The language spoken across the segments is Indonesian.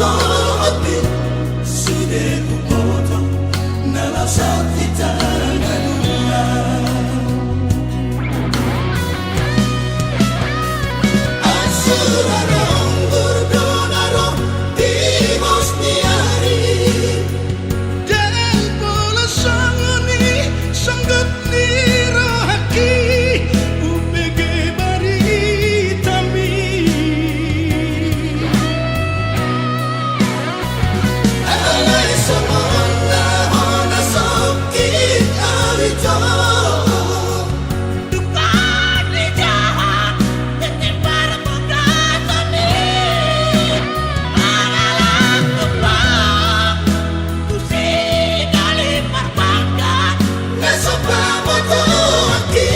sobi sude kupoto nala sakita ngaduna asurarong burdonarong timos niari dan bola sangoni sanggut nirohaki upege bari tami alai samona hona sokit alito dukani jahat ketimbang penggatoni malalang tumpang kusi kali perbangga nasopa motoki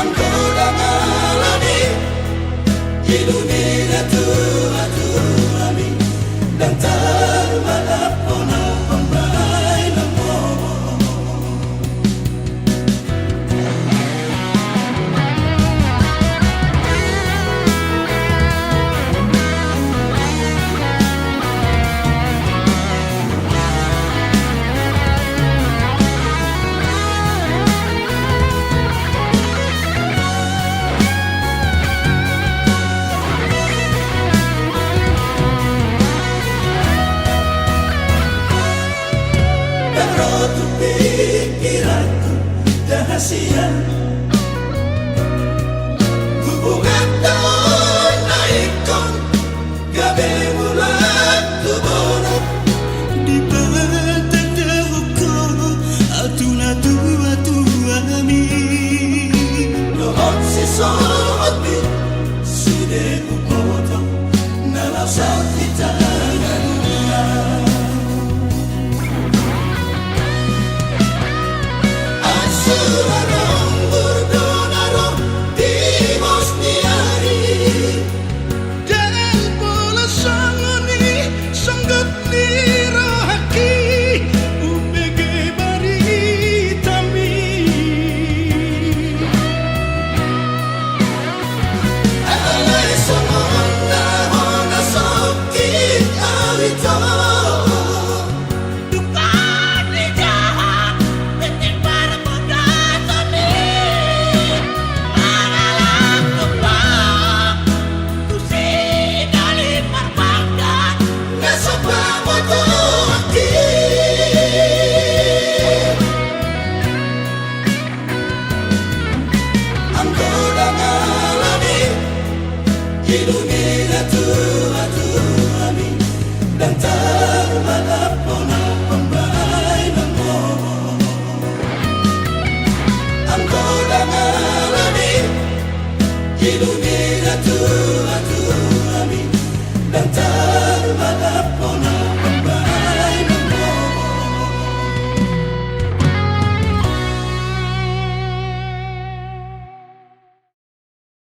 angkoda malani ilunia tuami dan termalap pona pembai namo Rotu pikiranku dahasian hubungan tahun naikon gabe mulat tubono di beteteruko atuna tua tuami dohon si sobi sude kupoto nala sakita ngaduna asurarong burdonarong timos niari dan bola sangoni sanggut nirohaki upege bari tami alai samona hona sokit alito dukani jahat ketimbang penggatoni malalang tumpang kusi kali perbangga nasopa motoki angkoda malani hidup